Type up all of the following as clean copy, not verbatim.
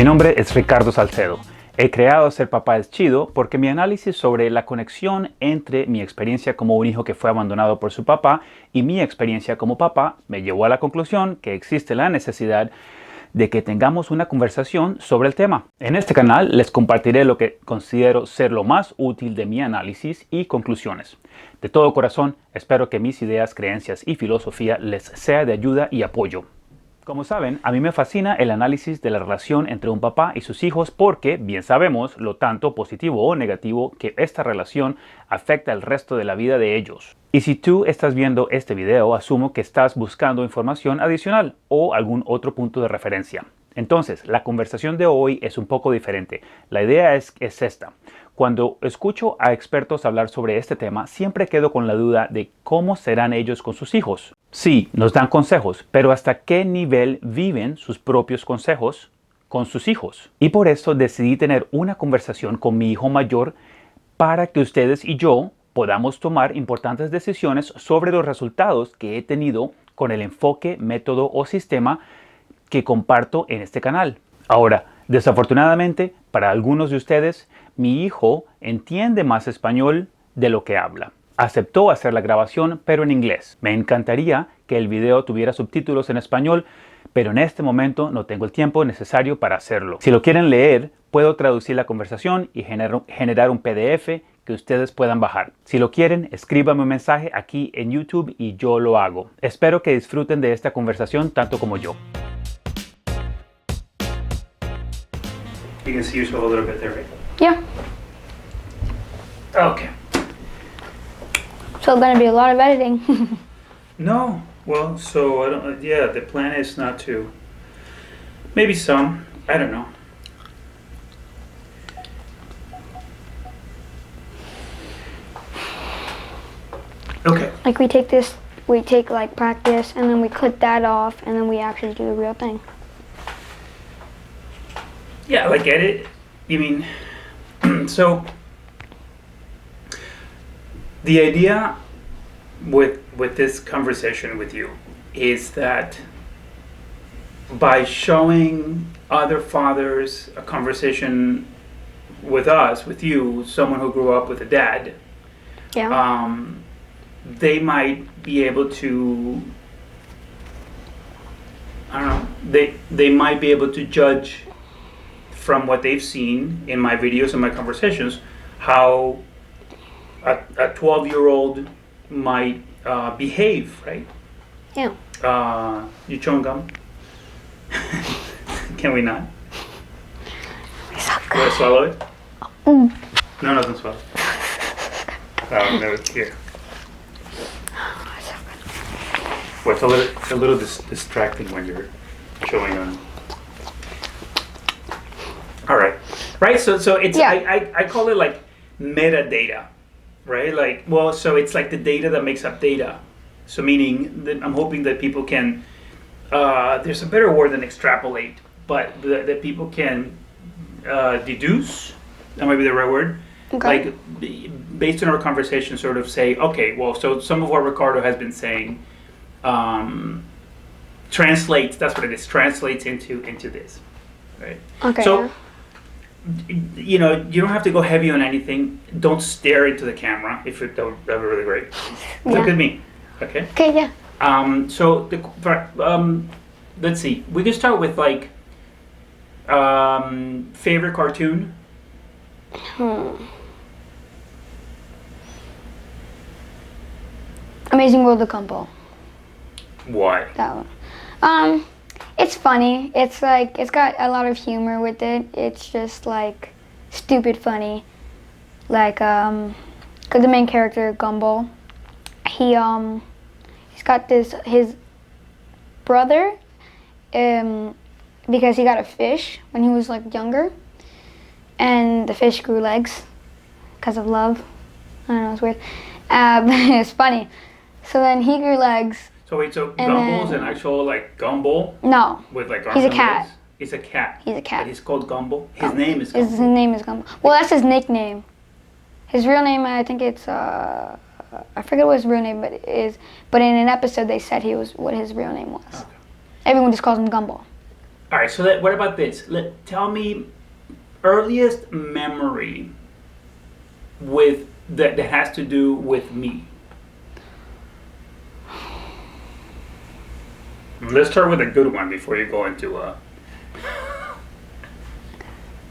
Mi nombre es Ricardo Salcedo. He creado Ser Papá es Chido porque mi análisis sobre la conexión entre mi experiencia como un hijo que fue abandonado por su papá y mi experiencia como papá me llevó a la conclusión que existe la necesidad de que tengamos una conversación sobre el tema. En este canal les compartiré lo que considero ser lo más útil de mi análisis y conclusiones. De todo corazón, espero que mis ideas, creencias y filosofía les sea de ayuda y apoyo. Como saben, a mí me fascina el análisis de la relación entre un papá y sus hijos porque bien sabemos lo tanto positivo o negativo que esta relación afecta el resto de la vida de ellos. Y si tú estás viendo este video, asumo que estás buscando información adicional o algún otro punto de referencia. Entonces, la conversación de hoy es un poco diferente. La idea es esta. Cuando escucho a expertos hablar sobre este tema, siempre quedo con la duda de cómo serán ellos con sus hijos. Sí, nos dan consejos, pero ¿hasta qué nivel viven sus propios consejos con sus hijos? Y por eso decidí tener una conversación con mi hijo mayor para que ustedes y yo podamos tomar importantes decisiones sobre los resultados que he tenido con el enfoque, método o sistema que comparto en este canal. Ahora, desafortunadamente, para algunos de ustedes, mi hijo entiende más español de lo que habla. Aceptó hacer la grabación, pero en inglés. Me encantaría que el video tuviera subtítulos en español, pero en este momento no tengo el tiempo necesario para hacerlo. Si lo quieren leer, puedo traducir la conversación y generar un PDF que ustedes puedan bajar. Si lo quieren, escríbame un mensaje aquí en YouTube y yo lo hago. Espero que disfruten de esta conversación tanto como yo. You can see yourself a little bit there, right? Yeah. Okay. So gonna be a lot of editing. No. Well, so I don't. Yeah, the plan is not to. Maybe some. I don't know. Okay. Like we take like practice and then we cut that off and then we actually do the real thing. Yeah, like edit. You mean, so the idea with this conversation with you is that by showing other fathers a conversation with us, with you, someone who grew up with a dad, Yeah. they might be able to, I don't know, they might be able to judge from what they've seen in my videos and my conversations, how a 12-year-old might behave, right? Yeah. You chewing gum? Can we not? Do I swallow it? No, don't swallow. Oh, no, it's here. Well, it's a little distracting when you're chewing on. All right, right. So it's Yeah. I call it like metadata, right? Like, well, so it's like the data that makes up data. So meaning that I'm hoping that people can. There's a better word than extrapolate, but that people can deduce. That might be the right word. Okay. Like based on our conversation, sort of say, okay, well, so some of what Ricardo has been saying translates. That's what it is. Translates into this, right? Okay. So. Yeah. You know, you don't have to go heavy on anything. Don't stare into the camera if it that would be really great. Look Yeah. at me, okay? Okay. Yeah. So let's see. We can start with like favorite cartoon. Amazing World of Gumball. Why? That one. It's funny. It's like it's got a lot of humor with it. It's just like stupid funny. Like 'cause the main character Gumball, he's got his brother because he got a fish when he was like younger, and the fish grew legs because of love. I don't know, it's weird. It's funny. So then he grew legs. So wait, so And Gumball's then- an actual like Gumball No, with like arms He's a and cat. legs? He's a cat. he's a cat. But he's called Gumball. His name is His Gumball. name is Gumball. Well, that's his nickname. His real name, I think it's I forget what his real name, but in an episode they said what his real name was. Okay. Everyone just calls him Gumball. All right, so what about this? Tell me earliest memory with that has to do with me. Let's start with a good one before you go into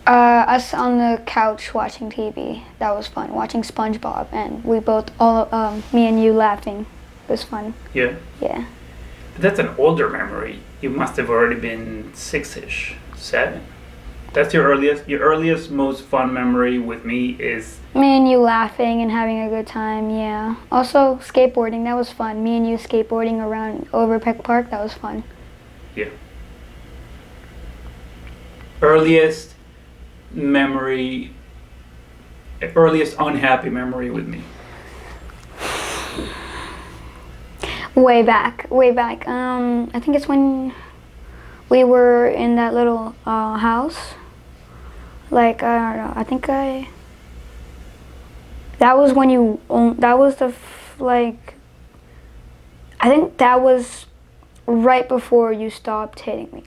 Us on the couch watching TV. That was fun. Watching SpongeBob, and we both, me and you laughing. It was fun. Yeah. Yeah. But that's an older memory. You must have already been 6-ish, 7. That's your earliest, most fun memory with me is... Me and you laughing and having a good time, yeah. Also, skateboarding, that was fun. Me and you skateboarding around Overpeck Park, that was fun. Yeah. Earliest memory, earliest unhappy memory with me. Way back. I think it's when we were in that little house. Like, I don't know, that was when that was I think that was right before you stopped hitting me.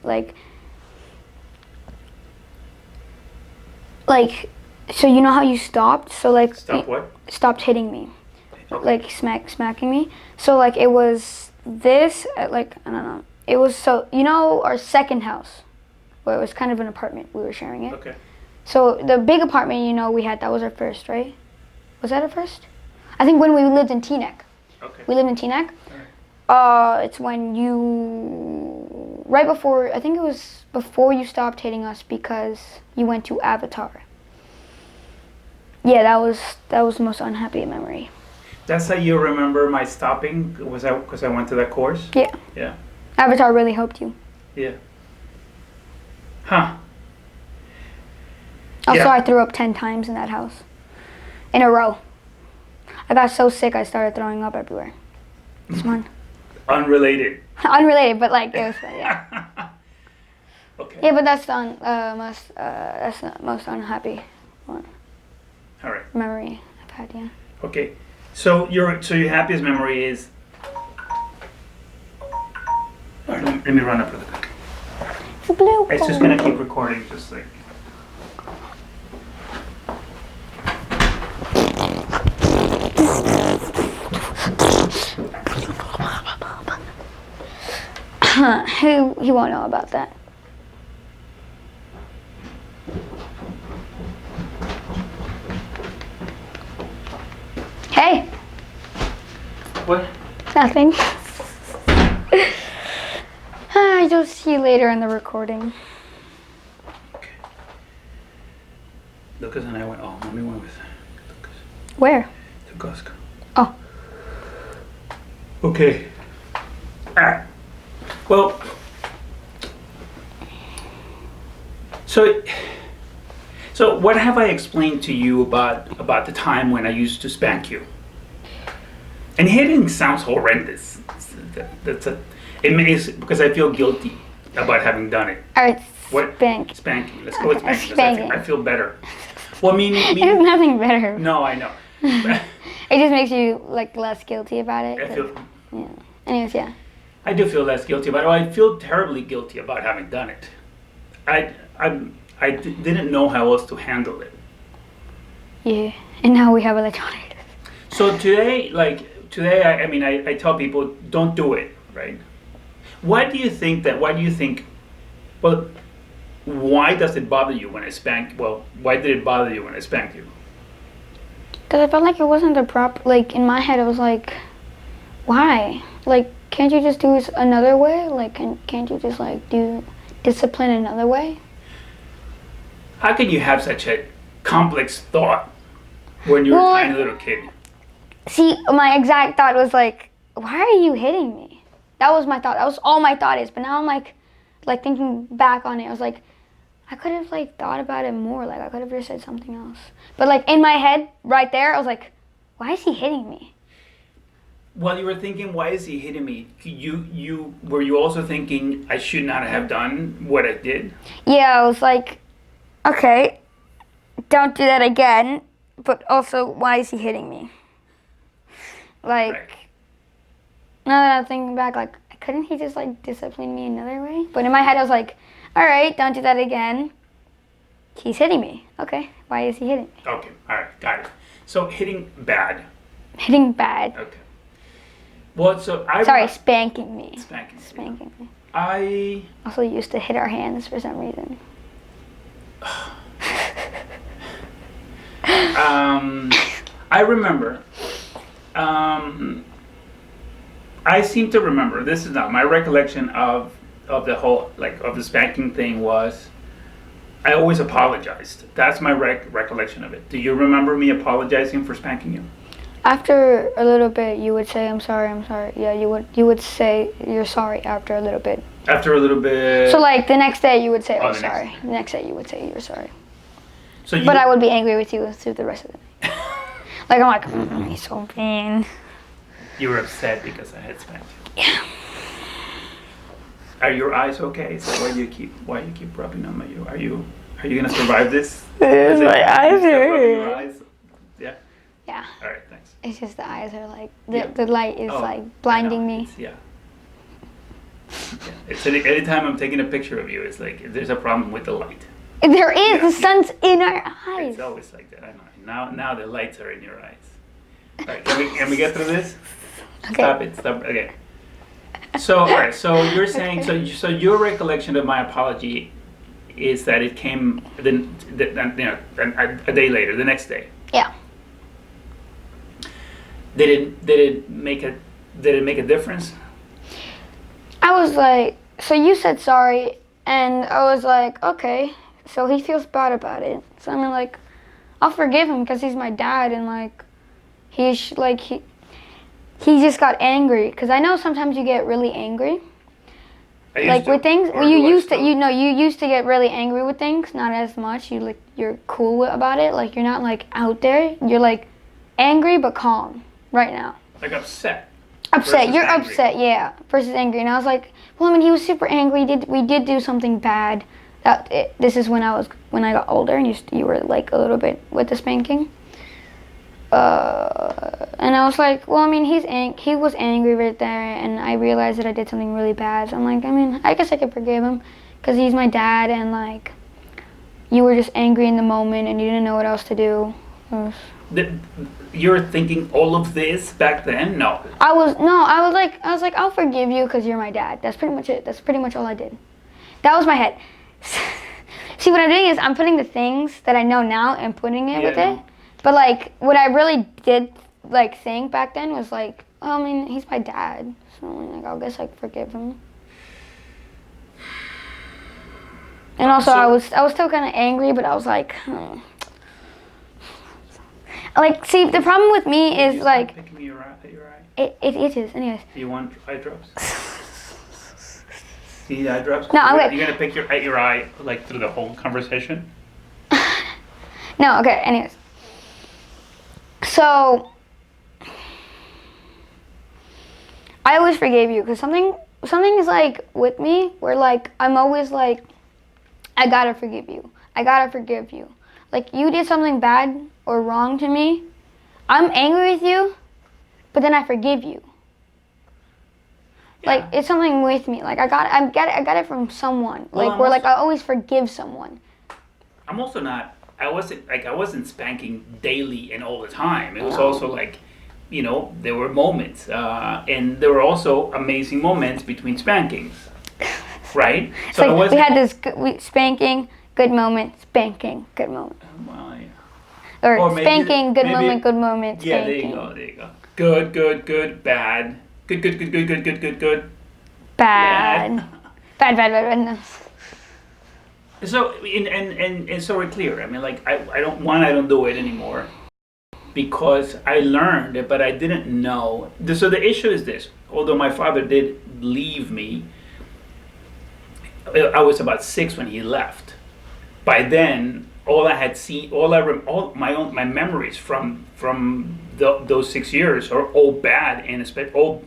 So you know how you stopped? So Stop what? Stopped hitting me. Okay. Like smacking me. So like it was this, I don't know. It was our second house, where it was kind of an apartment, we were sharing it. Okay. So the big apartment, we had, that was our first, right? Was that our first? I think when we lived in Teaneck. Okay. We lived in Teaneck. All right. It's when right before, I think it was before you stopped hitting us because you went to Avatar. Yeah, that was the most unhappy memory. That's how you remember my stopping? Was that because I went to that course? Yeah. Yeah. Avatar really helped you. Yeah. Huh. Also, Yeah. I threw up 10 times in that house. In a row. I got so sick I started throwing up everywhere. It's fun. Unrelated. Unrelated, but it was fun, yeah. Okay. Yeah, but that's the most unhappy one. All right. Memory I've had, yeah. Okay. So your happiest memory is... All right, let me run up really quick. The blue It's just going to keep recording, just like... He won't know about that. Hey, What? nothing. You'll see later in the recording. Okay. Lucas and I went... Oh, Mommy went with Lucas Where? to Costco. Oh. Okay. Alright. Well, so what have I explained to you about the time when I used to spank you? And hitting sounds horrendous. It makes because I feel guilty about having done it. Alright, What? spank. Spanking. Let's go with spanking. 'Cause Spanking. I feel better. Well, There's nothing better. no, I know. It just makes you less guilty about it. I feel. Yeah. Anyways, yeah. I do feel less guilty about it. I feel terribly guilty about having done it. I didn't know how else to handle it. Yeah. And now we have electronic. So today, I tell people, don't do it, right? Why do you think, well, why does it bother you when I spank, why did it bother you when I spanked you? Because I felt like it wasn't the proper, in my head I was like, why? Can't you just do it another way? Can't you just do discipline another way? How can you have such a complex thought when you're a tiny little kid? See, my exact thought was why are you hitting me? That was my thought. That was all my thought is. But now I'm thinking back on it. I was like, I could have thought about it more. I could have just said something else. But in my head, right there, I was like, why is he hitting me? While you were thinking, why is he hitting me? Were you also thinking I should not have done what I did? Yeah, I was like, okay, don't do that again. But also, why is he hitting me? Right. Now that I'm thinking back, couldn't he just discipline me another way? But in my head, I was like, all right, don't do that again. He's hitting me. Okay, why is he hitting me? Okay, all right, got it. So hitting bad. Hitting bad. Okay. Well, so I Sorry, spanking me. Spanking. Spanking me. I Also used to hit our hands for some reason. I remember. I seem to remember. This is not my recollection of the whole of the spanking thing was. I always apologized. That's my recollection of it. Do you remember me apologizing for spanking you? After a little bit, you would say, "I'm sorry, I'm sorry." Yeah, you would say you're sorry after a little bit. After a little bit. So like the next day, you would say, "Oh, the sorry." next The next day, you would say you're sorry. So But I would be angry with you through the rest of the day. Like I'm like, he's so mean. You were upset because I had spanked you. Yeah. Are your eyes okay? So why you keep rubbing on my? Are you gonna survive this? Yes, my eyes Your hurt. eyes? Yeah. Yeah. All right. Thanks. It's just the eyes are like Yeah. the light is Oh, like I blinding know. me. Yeah. It's anytime I'm taking a picture of you, it's like there's a problem with the light. There is Yeah, the sun's in our eyes. It's always like that. I know. Now the lights are in your eyes. All right. Can we get through this? Okay. Stop it. Stop. Okay. So, all right. So you're saying so your recollection of my apology is that it came a day later, the next day. Yeah. Did it make a difference? I was like, so you said sorry, and I was like, okay. So he feels bad about it. So I'm like, I'll forgive him because he's my dad, and like, he just got angry because I know sometimes you get really angry. Like with things, you used to get really angry with things, not as much. You're cool about it. Like you're not like out there. You're like angry but calm right now. Like upset. Upset. You're angry. upset, yeah. Versus angry. And I was like, well, I mean, he was super angry. We did do something bad. This is when I got older, and you were like a little bit with the spanking. And I was like, well, I mean, he was angry right there, and I realized that I did something really bad. So I'm like, I mean, I guess I could forgive him, because he's my dad, and like, you were just angry in the moment, and you didn't know what else to do. You're thinking all of this back then? No. I was like, I'll forgive you because you're my dad. That's pretty much it. That's pretty much all I did. That was my head. See, what I'm doing is I'm putting the things that I know now and putting it with it. But like, what I really did like think back then was like, oh, I mean, he's my dad, so like, I guess I could forgive him. And also, I was still kind of angry, but I was like, like, see, the problem with me is like, picking your eye. it is, anyways. Do you want eye drops? Do you need eye drops? No, I'm good. You're gonna pick your eye like through the whole conversation? No, okay, anyways. So, I always forgave you because something is like with me where like I'm always like, I gotta forgive you. I gotta forgive you. Like you did something bad or wrong to me, I'm angry with you, but then I forgive you. Yeah. Like it's something with me. Like I got it from someone. Well, like where like I always forgive someone. I'm also not. I wasn't spanking daily and all the time. It was also like, there were moments, and there were also amazing moments between spankings, right? So like we had this spanking, good moment, spanking, good moment. Well, yeah. Or spanking, good moment, good moment. Yeah, spanking. there you go. Good, bad. Good. Bad. Bad. No. So and so we're clear. I mean, like I don't do it anymore because I learned it, but I didn't know. So the issue is this: although my father did leave me, I was about 6 when he left. By then, all I had seen, all my memories from those 6 years are all bad, and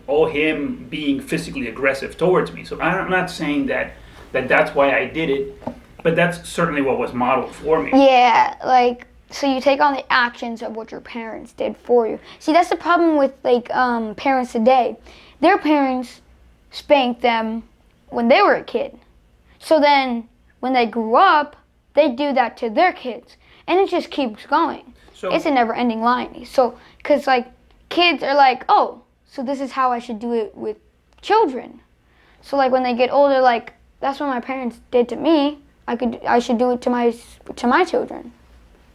all him being physically aggressive towards me. So I'm not saying that's why I did it. But that's certainly what was modeled for me. Yeah, like, so you take on the actions of what your parents did for you. See, that's the problem with, like, parents today. Their parents spanked them when they were a kid. So then when they grew up, they do that to their kids. And it just keeps going. So, It's a never-ending line. So, because, like, kids are like, oh, so this is how I should do it with children. So, like, when they get older, like, that's what my parents did to me. I should do it to my children.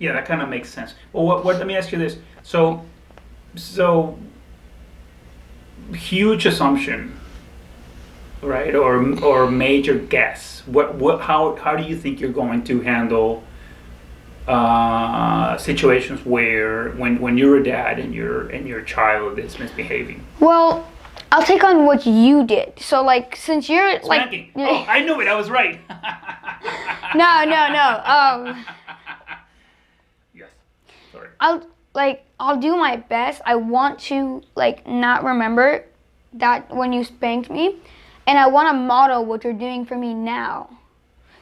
yeah, that kind of makes sense. Well, let me ask you this. So huge assumption, right? Or major guess. How do you think you're going to handle situations where when you're a dad and your child is misbehaving? Well, I'll take on what you did. So, like, since you're Spanking. like, Oh, I knew it. I was right. no. Yes. Sorry. I'll do my best. I want to, like, not remember that when you spanked me, and I want to model what you're doing for me now.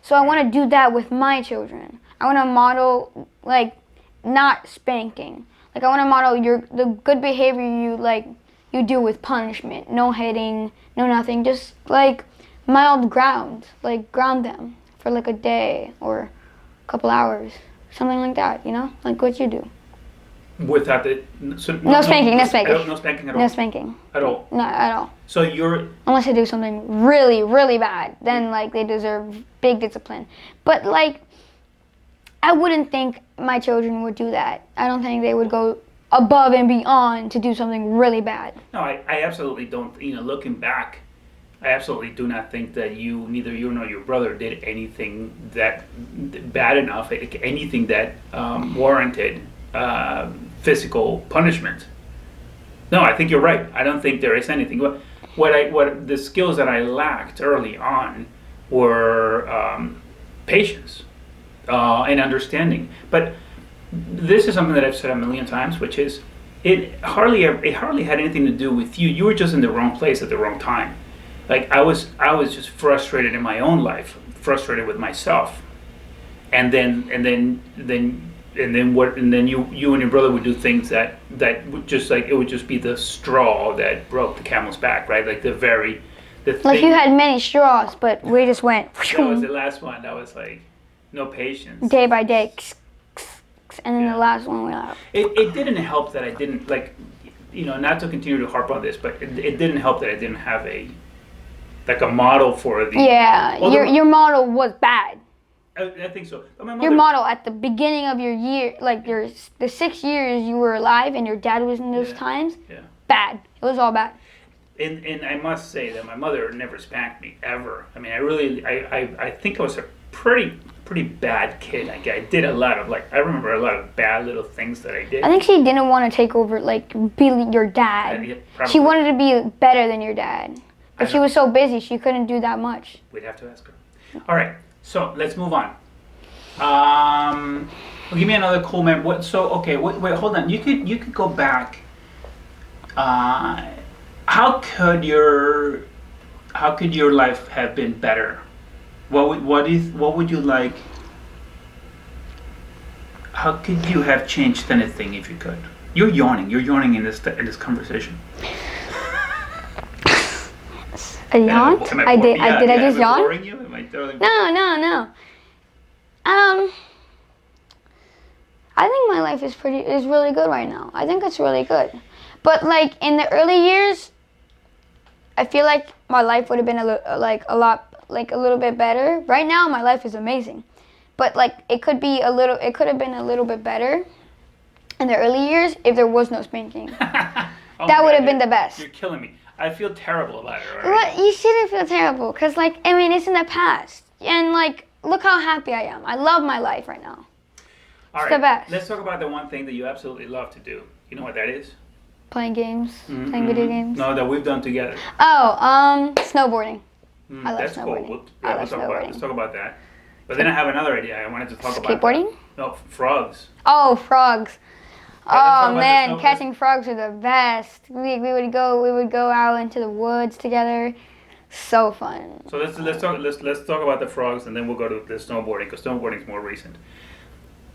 So I want to do that with my children. I want to model, like, not spanking. Like, I want to model the good behavior you do with punishment. No hitting, no nothing. Just, like, mild ground. Like, ground them for, like, a day or a couple hours. Something like that, you know? Like what you do. Without the... So, No spanking. No spanking at all? No spanking. At all? Not at all. So you're... Unless they do something really, really bad. Then, like, they deserve big discipline. But, like, I wouldn't think my children would do that. I don't think they would go above and beyond to do something really bad. No, I absolutely don't. Looking back, I absolutely do not think that neither you nor your brother did anything that bad enough, anything that warranted physical punishment. No, I think you're right. I don't think there is anything. What the skills that I lacked early on were patience and understanding. But this is something that I've said a million times, which is it hardly had anything to do with you. You were just in the wrong place at the wrong time. Like I was just frustrated in my own life, frustrated with myself, and then you and your brother would do things that would just like it would just be the straw that broke the camel's back, right? Like the thing. Like you had many straws, but we just went. That was the last one. That was like no patience. Day by day, and then the last one went out. It didn't help that I didn't not to continue to harp on this, but it didn't help that I didn't have a model for the. Yeah, your model was bad. I think so. But your model at the beginning of your year, like the 6 years you were alive and your dad was in those times, bad. It was all bad. And I must say that my mother never spanked me ever. I mean, I think I was a pretty bad kid. I did a lot of I remember a lot of bad little things that I did. I think she didn't want to take over, be your dad. She wanted to be better than your dad. But she was so busy, she couldn't do that much. We'd have to ask her. All right, so let's move on. Well, give me another cool memory. Wait, hold on. You could go back. How could your life have been better? What would you like? How could you have changed anything if you could? You're yawning in this conversation. A yawn? Did I just yawn? Boring you? Am I totally... No. I think my life is really good right now. I think it's really good. But in the early years, I feel like my life would have been a little bit better. Right now, my life is amazing. But it could have been a little bit better in the early years if there was no spanking. That would have been the best. You're killing me. I feel terrible about it already. Well, you shouldn't feel terrible, because, it's in the past. And, look how happy I am. I love my life right now. All right, the best. Let's talk about the one thing that you absolutely love to do. You know what that is? Playing games. Playing video games. No, that we've done together. Oh, snowboarding. I love That's snowboarding. cool. Let's talk about that. But then I have another idea. I wanted to talk about skateboarding? No, frogs. Oh, frogs. Yeah, oh man, catching frogs are the best. We would go out into the woods together. So fun. So let's talk about the frogs, and then we'll go to the snowboarding, because snowboarding is more recent.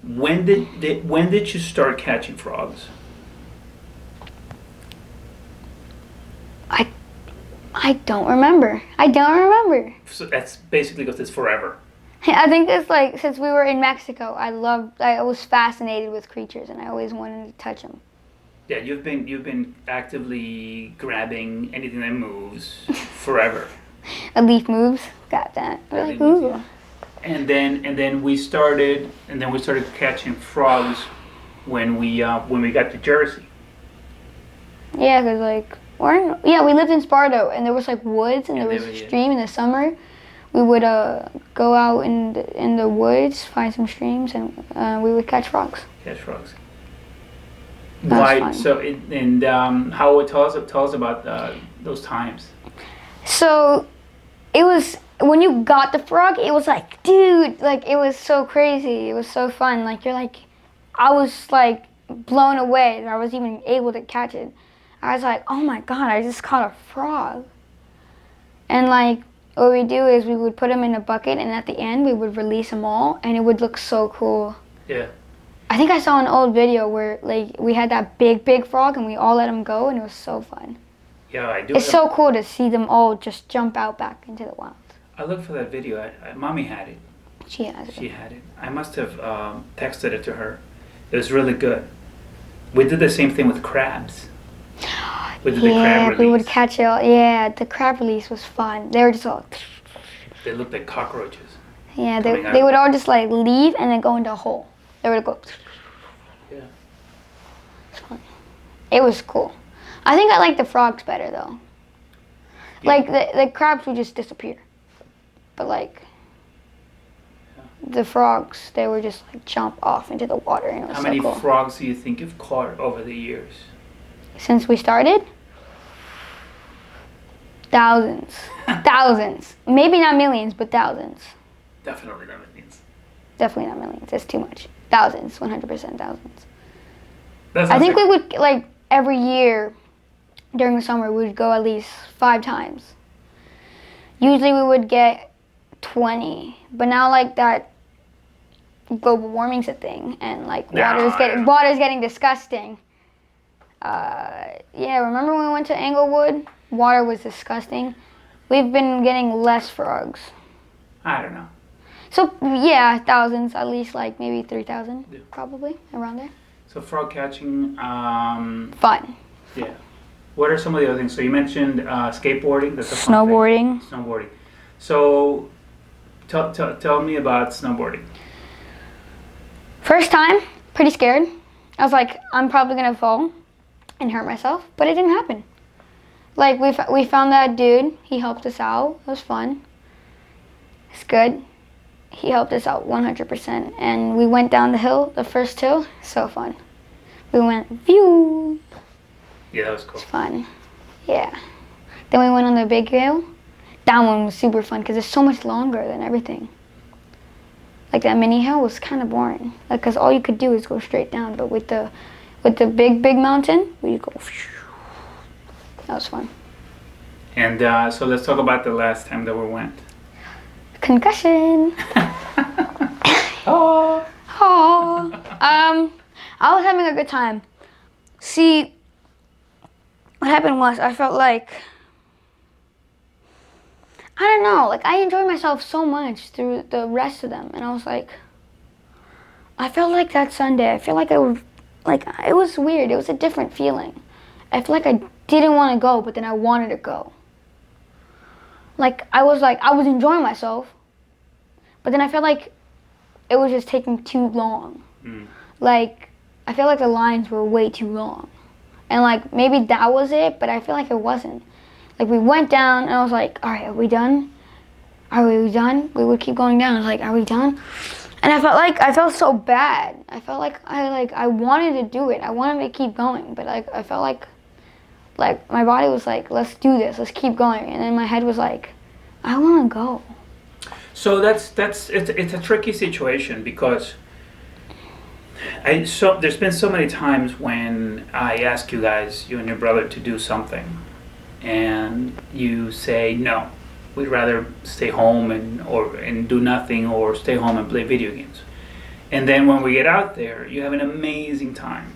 When did you start catching frogs? I don't remember. So that's basically because it's forever. I think it's like since we were in Mexico, I was fascinated with creatures, and I always wanted to touch them. Yeah, you've been actively grabbing anything that moves forever. A leaf moves, got that. We're like, ooh. Yeah. And then we started catching frogs when we got to Jersey. Yeah, cause like we lived in Sparto, and there was like woods, and there was a stream in the summer. We would go out in the woods, find some streams, and we would catch frogs. Catch frogs. That was Why? fun. So how tell us about those times. So it was when you got the frog, it was like, dude, like it was so crazy. It was so fun. Like I was like blown away that I was even able to catch it. I was like, oh my god, I just caught a frog. And like what we do is we would put them in a bucket, and at the end we would release them all, and it would look so cool. Yeah. I think I saw an old video where like we had that big frog, and we all let him go, and it was so fun. Yeah, I do. It's so cool to see them all just jump out back into the wild. I looked for that video. Mommy had it. She has it. She had it. I must have texted it to her. It was really good. We did the same thing with crabs. We did the crab release. We would catch it all. Yeah, the crab release was fun. They were just all... They looked like cockroaches. Yeah, they would all just like leave and then go into a hole. They would go... Yeah. It's fun. It was cool. I think I like the frogs better though. Yeah. Like the crabs would just disappear. But like... the frogs, they would just like jump off into the water, and it was How so many cool. frogs do you think you've caught over the years? Since we started? Thousands. Thousands. Maybe not millions, but thousands. Definitely not millions. Definitely not millions. It's too much. Thousands. 100% thousands. I think we would, like, every year during the summer, we would go at least 5 times. Usually we would get 20. But now, like, that global warming's a thing, and, like, water's getting disgusting. Yeah, remember when we went to Englewood? Water was disgusting. We've been getting less frogs. I don't know. So, yeah, thousands, at least like maybe 3,000, Yeah. probably, around there. So frog catching, Fun. yeah. What are some of the other things? So you mentioned skateboarding. That's a fun Snowboarding. thing. Snowboarding. So tell me about snowboarding. First time, pretty scared. I was like, I'm probably gonna fall and hurt myself, but it didn't happen. Like, we found that dude, he helped us out, it was fun. It's good. He helped us out 100%, and we went down the hill, the first hill, so fun. We went, phew. Yeah, that was cool. It's fun, yeah. Then we went on the big hill. That one was super fun, because it's so much longer than everything. Like, that mini hill was kind of boring, because all you could do is go straight down, but with the big mountain, we go, phew. That was fun. And so let's talk about the last time that we went. Concussion. Oh. I was having a good time. See, what happened was I felt like, I don't know, like I enjoyed myself so much through the rest of them, and I was like, I felt like that Sunday, I feel like it was weird. It was a different feeling. I feel like I didn't want to go, but then I wanted to go. I was enjoying myself, but then I felt like it was just taking too long. Like, I feel like the lines were way too long. And like, maybe that was it, but I feel like it wasn't. Like, we went down, and I was like, all right, are we done? Are we done? We would keep going down. I was like, are we done? And I felt so bad. I felt like I wanted to do it. I wanted to keep going, but I felt like my body was like, let's do this, let's keep going. And then my head was like, I want to go. So it's a tricky situation, because there's been so many times when I ask you guys, you and your brother, to do something, and you say no. We'd rather stay home and do nothing, or stay home and play video games. And then when we get out there, you have an amazing time,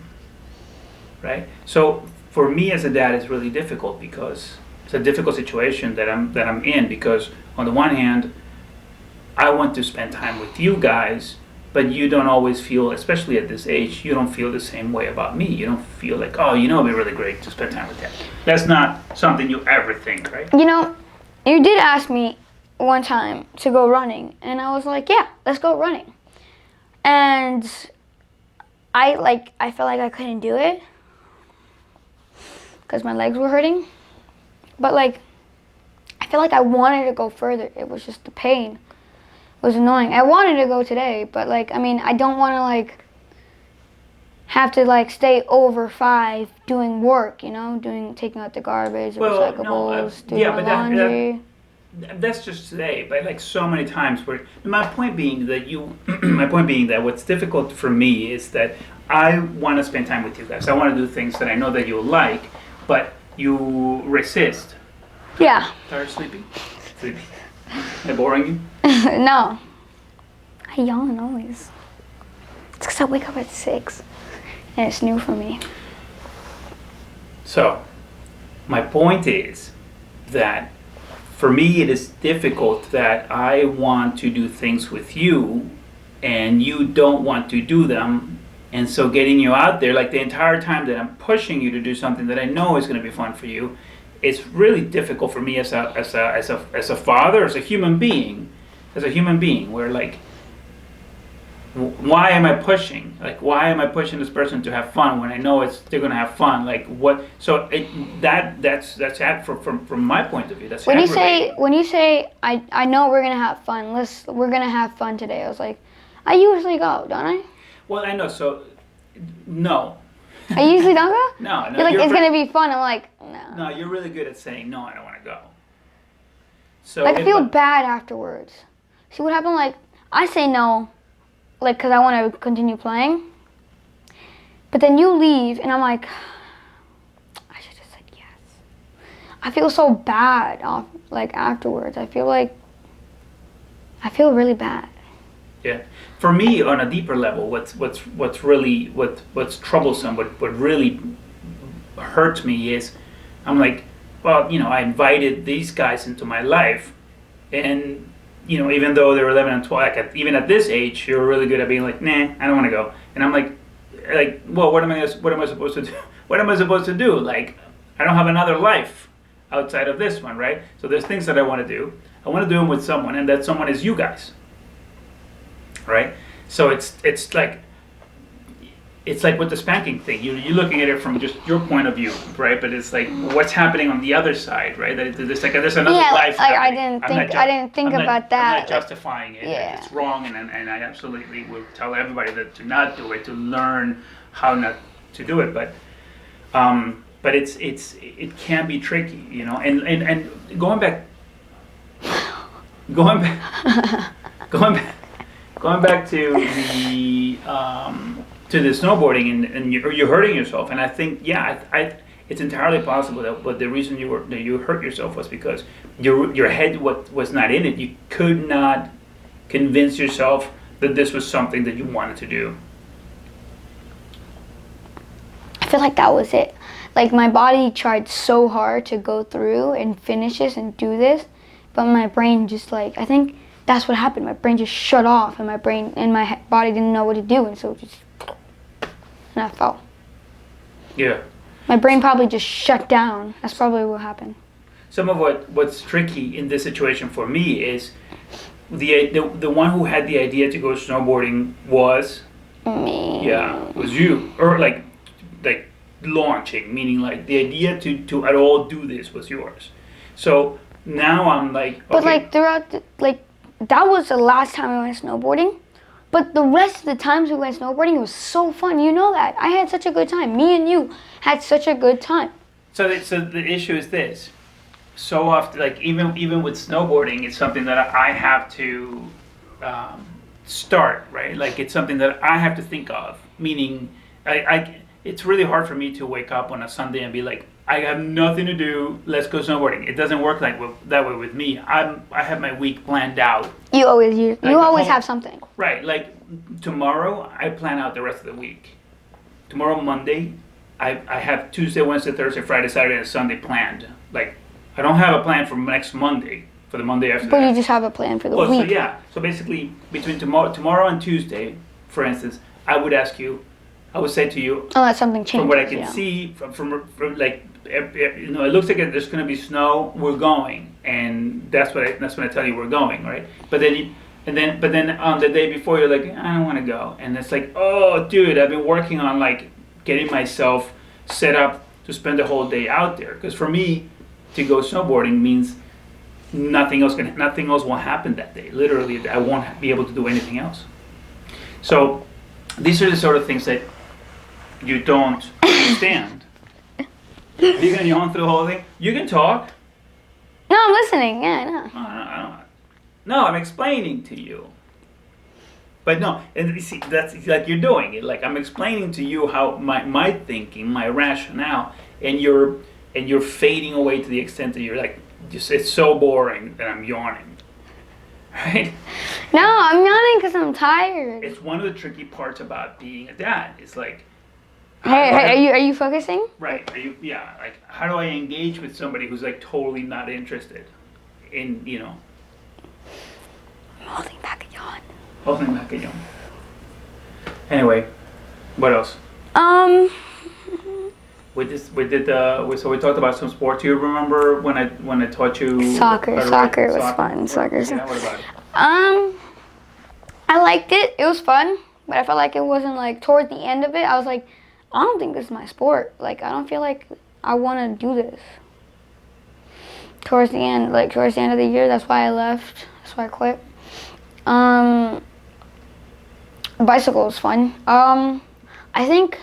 right? So for me as a dad, it's really difficult, because it's a difficult situation that I'm in, because on the one hand, I want to spend time with you guys, but you don't always feel, especially at this age, you don't feel the same way about me. You don't feel like, oh, it'd be really great to spend time with them. That's not something you ever think, right? You did ask me one time to go running, and I was like, yeah, let's go running. And I felt like I couldn't do it because my legs were hurting. But I feel like I wanted to go further. It was just the pain. It was annoying. I wanted to go today, but I don't want to have to stay over 5 doing work, taking out the garbage, the recyclables, doing my laundry. That's just today, but so many times where my point being that what's difficult for me is that I want to spend time with you guys. I want to do things that I know that you'll like, but you resist. Yeah. Tired, sleepy? Sleepy. Am I boring you? No. I yawn always. It's because I wake up at 6, and it's new for me. So, my point is that for me it is difficult that I want to do things with you and you don't want to do them, and so getting you out there the entire time that I'm pushing you to do something that I know is going to be fun for you, it's really difficult for me as a father, as a human being, where why am I pushing? Why am I pushing this person to have fun when I know they're gonna have fun? What? So that's from my point of view. That's when you say I know we're gonna have fun. We're gonna have fun today. I was like, I usually go, don't I? Well, I know. So no. I usually don't go. No. You're like, it's gonna be fun. I'm like, no. No, you're really good at saying no. I don't want to go. So I feel bad afterwards. See what happened? I say no. Because I want to continue playing. But then you leave, and I'm like, I should have said yes. I feel so bad afterwards. I feel really bad. Yeah. For me, on a deeper level, what's troublesome, what really hurts me is, I'm like, well, I invited these guys into my life, and even though they're 11 and 12, even at this age, you're really good at being like, nah, I don't want to go. And I'm like, well, what am I supposed to do? What am I supposed to do? I don't have another life outside of this one, right? So there's things that I want to do. I want to do them with someone, and that someone is you guys, right? So it's like with the spanking thing. You're looking at it from just your point of view, right? But it's what's happening on the other side, right? There's another life. I didn't think about that. I'm not justifying it. Yeah. It's wrong, and I absolutely will tell everybody that to not do it, to learn how not to do it. But it can be tricky, And going back to the snowboarding, and you're hurting yourself, and I think it's entirely possible that the reason you hurt yourself was because your head was not in it. You could not convince yourself that this was something that you wanted to do. I feel like that was it. My body tried so hard to go through and finish this and do this, but my brain just I think that's what happened. My brain just shut off, and my body didn't know what to do, and so and I fell. Yeah. My brain probably just shut down. That's probably what happened. Some of what's tricky in this situation for me is the one who had the idea to go snowboarding was me. Yeah, was you, or like launching, meaning the idea to at all do this was yours. So now I'm like, okay. But throughout that was the last time I went snowboarding. But the rest of the times we went snowboarding, it was so fun. You know that. I had such a good time. Me and you had such a good time. So the issue is this. So often, even with snowboarding, it's something that I have to start, right? It's something that I have to think of. Meaning, it's really hard for me to wake up on a Sunday and be like, I have nothing to do, let's go snowboarding. It doesn't work that way with me. I have my week planned out. You always have something. Right, tomorrow, I plan out the rest of the week. Tomorrow, Monday, I have Tuesday, Wednesday, Thursday, Friday, Saturday, and Sunday planned. I don't have a plan for next Monday. for the Monday after But that. you just have a plan for the Well, week. so yeah. So basically, between tomorrow and Tuesday, for instance, I would say to you, Unless something changes. from what I can yeah. see, from like, you know, it looks like there's going to be snow. We're going, and that's when I tell you we're going, right? But then but then on the day before, you're like, I don't want to go, and it's like, oh, dude, I've been working on like getting myself set up to spend the whole day out there. Because for me, to go snowboarding means nothing else will happen that day. Literally, I won't be able to do anything else. So these are the sort of things that you don't understand. Are you gonna yawn through the whole thing? You can talk. No, I'm listening. Yeah, I know. I don't. No, I'm explaining to you. But no, and you see, that's like you're doing it. Like I'm explaining to you how my thinking, my rationale, and you're fading away to the extent that you're like, just it's so boring that I'm yawning. Right? No, I'm yawning because I'm tired. It's one of the tricky parts about being a dad. It's like, Hey, are you focusing? right? Like how do I engage with somebody who's like totally not interested in, you know? I'm holding back a yawn. Holding back a yawn. Anyway, what else? Um, So we talked about some sports. Do you remember when I taught you Soccer was fun. Yeah, what about it? I liked it. It was fun, but I felt like it wasn't like towards the end of it. I was like, I don't think this is my sport. Like, I don't feel like I want to do this. Towards the end of the year, that's why I left. That's why I quit. Bicycle was fun. I think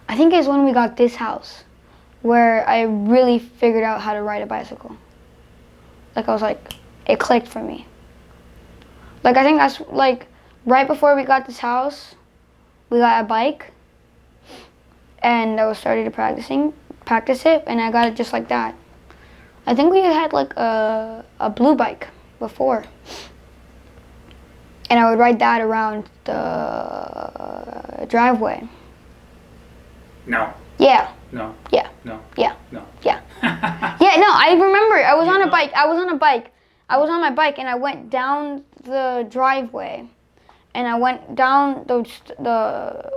it's when we got this house where I really figured out how to ride a bicycle. Like, I was like, it clicked for me. Like, I think that's like right before we got this house, we got a bike, and I was starting to practice it, and I got it just like that. I think we had like a blue bike before, and I would ride that around the driveway. No. Yeah. No. Yeah. No. Yeah. No. Yeah. Yeah, no, I remember. I was on a bike. I was on my bike, and I went down the driveway, and I went down the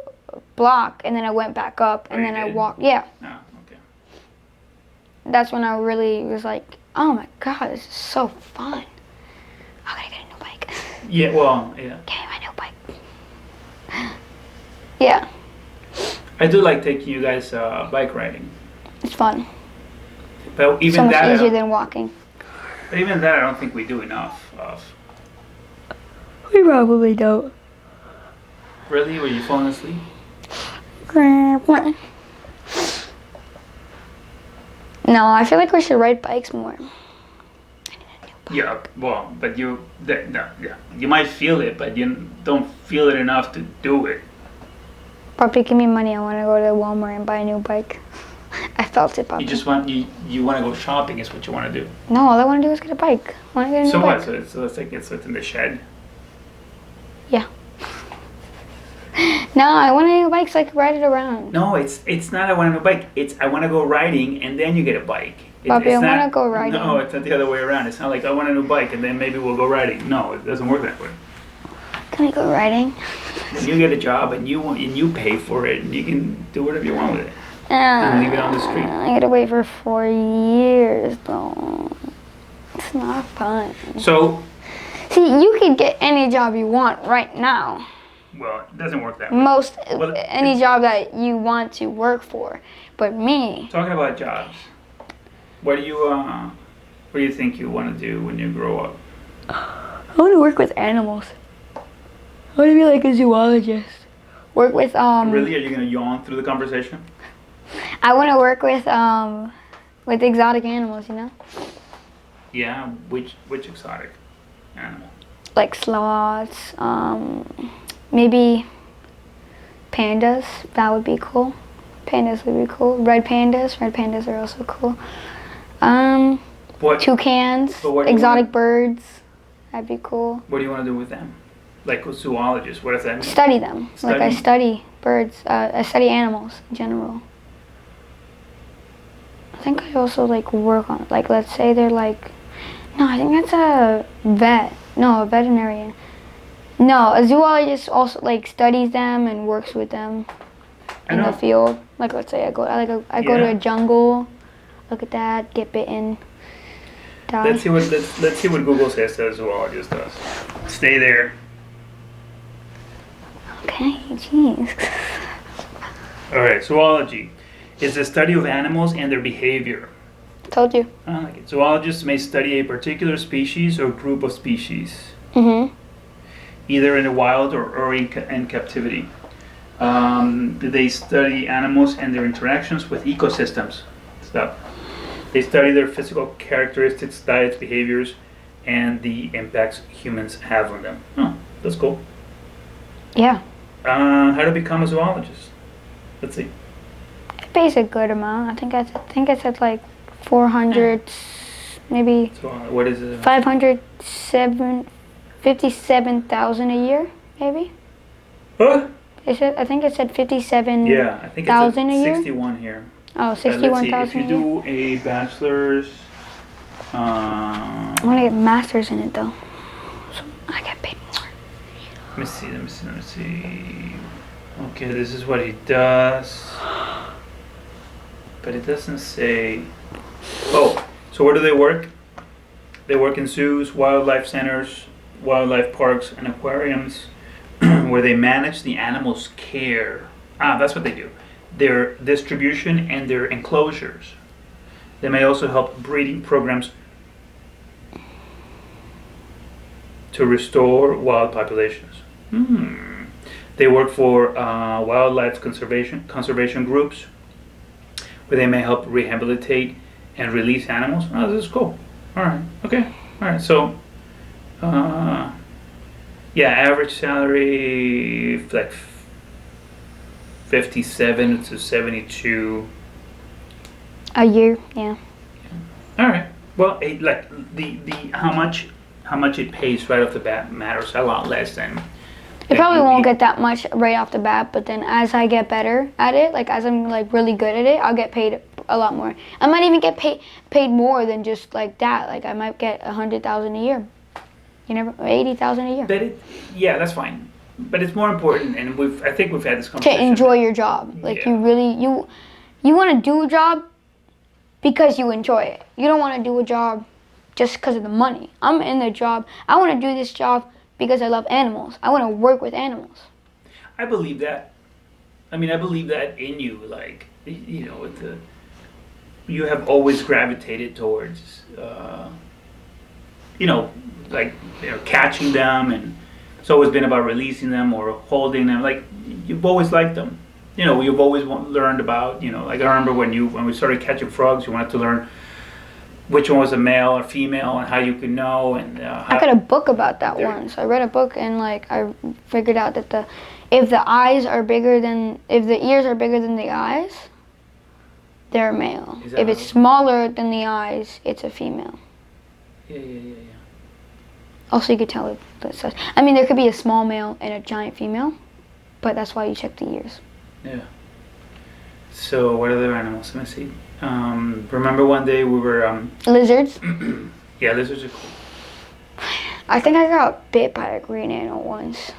block, and then I went back up, and then I walked. Yeah. Oh, okay. That's when I really was like, oh my god, this is so fun. I gotta get a new bike. Yeah, well, yeah. Give me my new bike. Yeah. I do like taking you guys bike riding. It's fun. But even So much that, easier than walking. But even that, I don't think we do enough of. We probably don't. Really? Were you falling asleep? No, I feel like we should ride bikes more. Yeah, well, but you might feel it, but you don't feel it enough to do it. Papi, give me money. I want to go to Walmart and buy a new bike. I felt it, Papi. You just want to go shopping is what you want to do. No, all I want to do is get a bike. I want to get a new So bike. what? So it's like it's in the shed. Yeah. No, I want a new bike so I can ride it around. No, it's not. I want a new bike. It's I want to go riding and then you get a bike. Papi, I want to go riding. No, it's not the other way around. It's not like I want a new bike and then maybe we'll go riding. No, it doesn't work that way. Can we go riding? When you get a job and you pay for it and you can do whatever you want with it. And leave it on the street. I gotta wait for 4 years, though. It's not fun. So, see, you can get any job you want right now. Well, it doesn't work that way. Any job that you want to work for. But me. Talking about jobs, what do you think you want to do when you grow up? I want to work with animals. I want to be like a zoologist. Work with Really? Are you gonna yawn through the conversation? I want to work with exotic animals, you know? Yeah. Which exotic animal? Like sloths, maybe pandas. That would be cool. Pandas would be cool. Red pandas are also cool. Toucans, exotic birds. That'd be cool. What do you want to do with them? Like a zoologist, what does that mean? Study them. Like I study birds. I study animals in general. I think I also like work on, like, let's say they're like, No, I think that's a vet. No, a veterinarian. No, a zoologist also like studies them and works with them in the field. Like let's say I go to a jungle, look at that, get bitten, die. Let's see what Google says that a zoologist does. Stay there. Okay, jeez. All right, zoology is the study of animals and their behavior. Told you. I like it. Zoologists may study a particular species or group of species, either in the wild or in captivity. They study animals and their interactions with ecosystems. Stuff. They study their physical characteristics, diets, behaviors, and the impacts humans have on them. Oh, that's cool. Yeah. How to become a zoologist? Let's see. It pays a good amount. I think I said like 400, maybe. So what is it? 57,000 a year, maybe. Huh? I think it said 57,000 Yeah, I think it's a year. 61 here. Oh, Let's see. 61,000 If you a year. do a bachelor's, I want to get masters in it though. So I get paid more. let me see. Okay, this is what he does. But it doesn't say. Oh, so where do they work? They work in zoos, wildlife centers, wildlife parks, and aquariums, where they manage the animals' care. That's what they do. Their distribution and their enclosures. They may also help breeding programs to restore wild populations. They work for wildlife conservation groups, where they may help rehabilitate and release animals. Oh, this is cool. All right. Okay. All right. So, average salary like 57 to 72 a year. Yeah. All right. Well, like the how much it pays right off the bat matters a lot less than. It probably won't get that much right off the bat, but then as I get better at it, like as I'm like really good at it, I'll get paid a lot more. I might even get paid more than just like that. Like I might get 100,000 a year. You never 80,000 a year. That's fine. But it's more important, and I think we've had this conversation. To enjoy your job, like you want to do a job because you enjoy it. You don't want to do a job just because of the money. I'm in the job. I want to do this job because I love animals. I want to work with animals. I believe that. I mean, I believe that in you. Like, you know, you have always gravitated towards, catching them, and it's always been about releasing them or holding them. Like, you've always liked them. You know, you've always learned about, like I remember when we started catching frogs, you wanted to learn which one was a male or female and how you could know. And I got a book about that once. I read a book and like I figured out that if the ears are bigger than the eyes, they're male. If it's smaller than the eyes, it's a female. Yeah. Also, you could tell the size. I mean, there could be a small male and a giant female, but that's why you check the ears. Yeah. So what other animals? Let me see. Remember one day we were... Lizards? Yeah, lizards are cool. I think I got bit by a green animal once.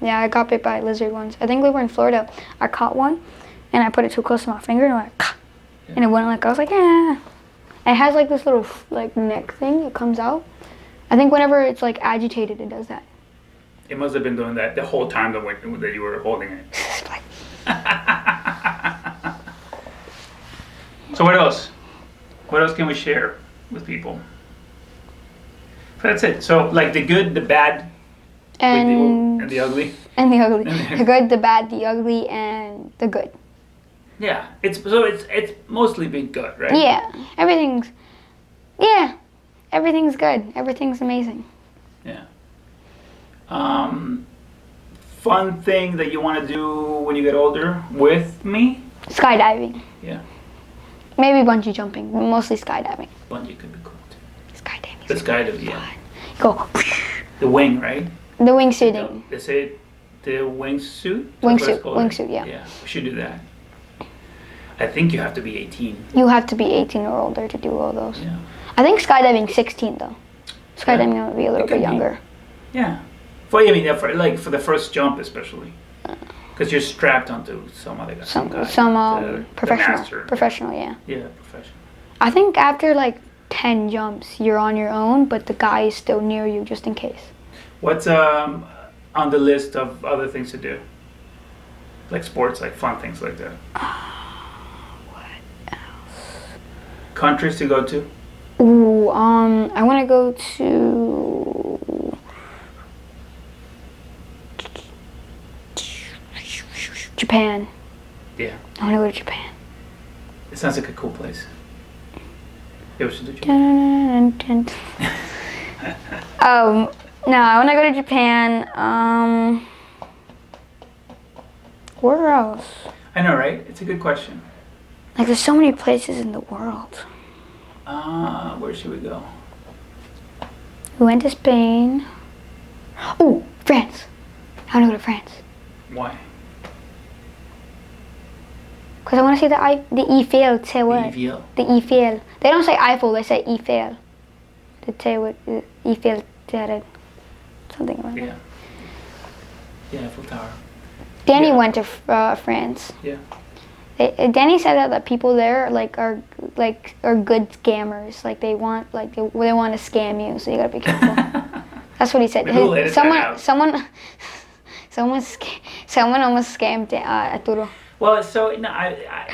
Yeah, I got bit by a lizard once. I think we were in Florida. I caught one, and I put it too close to my finger, and and it went like, I was like, yeah. It has like this little like neck thing that comes out. I think whenever it's like agitated, it does that. It must have been doing that the whole time that you were holding it. So what else? What else can we share with people? That's it. So like the good, the bad, and the ugly. And the ugly. The good, the bad, the ugly, and the good. Yeah. It's mostly been good, right? Yeah. Everything's good. Everything's amazing. Yeah. Fun thing that you want to do when you get older with me? Skydiving. Yeah. Maybe bungee jumping, but mostly skydiving. Bungee could be cool too. Skydiving. The skydiving, yeah. Go. The wing, right? The wingsuiting. They say the wingsuit? Wingsuit, yeah. Yeah, we should do that. I think you have to be 18. You have to be 18 or older to do all those. Yeah. I think skydiving 16 though. Skydiving would be a little It could bit be. younger. Yeah. For for the first jump especially, because you're strapped onto some other guy. Some guy, the professional. master. Professional, yeah. Yeah, professional. I think after like 10 jumps, you're on your own, but the guy is still near you just in case. What's on the list of other things to do? Like sports, like fun things like that. What else? Countries to go to? Ooh, I want to go to Japan. Yeah. I want to go to Japan. It sounds like a cool place. Yeah, we should do Japan. No, I want to go to Japan. Where else? I know, right? It's a good question. Like, there's so many places in the world. Where should we go? We went to Spain. Oh, France. I want to go to France. Why? Because I want to see the Eiffel Tower. Eiffel. The Eiffel. They don't say Eiffel, they say Eiffel. The Tower, Eiffel Tower. Something like that. Yeah. Yeah, Eiffel Tower. Danny Yeah. went to France. Yeah. Danny said that the people there are good scammers. Like they want to scam you, so you gotta be careful. That's what he said. We'll edit that out. Someone almost scammed Arturo. Well, so no, I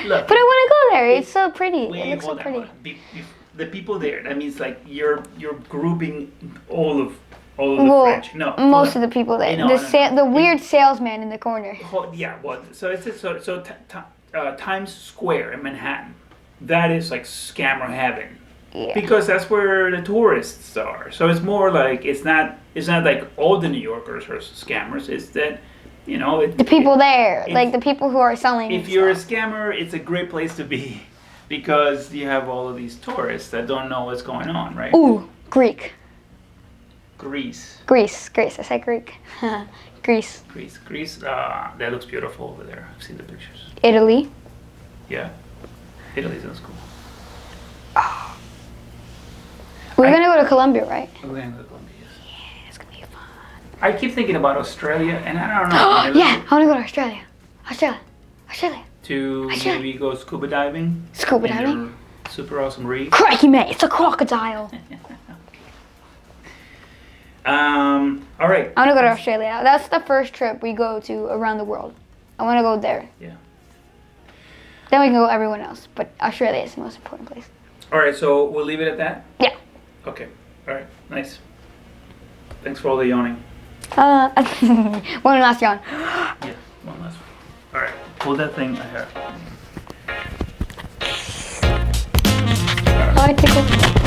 look. But I want to go there. It's so pretty. Wait, It looks so hold on, pretty. hold on. The people there. That means like you're grouping all of the French. No, most of the people there. No, The weird salesman in the corner. Yeah, well, so it's Times Square in Manhattan. That is like scammer heaven. Yeah. Because that's where the tourists are. So it's more like it's not like all the New Yorkers are scammers. It's that The people there, like the people who are selling. If you're a scammer, it's a great place to be because you have all of these tourists that don't know what's going on, right? Ooh, Greece. Greece. I said Greek. Greece. That looks beautiful over there. I've seen the pictures. Italy. Yeah, Italy sounds cool. We're gonna go to Colombia, right? We're going to Colombia. Yes. Yeah, it's gonna be fun. I keep thinking about Australia, and I don't know. Yeah, I wanna go to Australia. Australia. To maybe go scuba diving. Scuba in diving? your super awesome reef. Crikey, mate, it's a crocodile. All right. I wanna go to Australia. That's the first trip we go to around the world. I wanna go there. Yeah. Then we can go everyone else, but Australia is the most important place. All right, so we'll leave it at that? Yeah. Okay. All right. Nice. Thanks for all the yawning. One last yawn. Yeah, one last one. All right. Pull that thing I have. Oh, it tickles.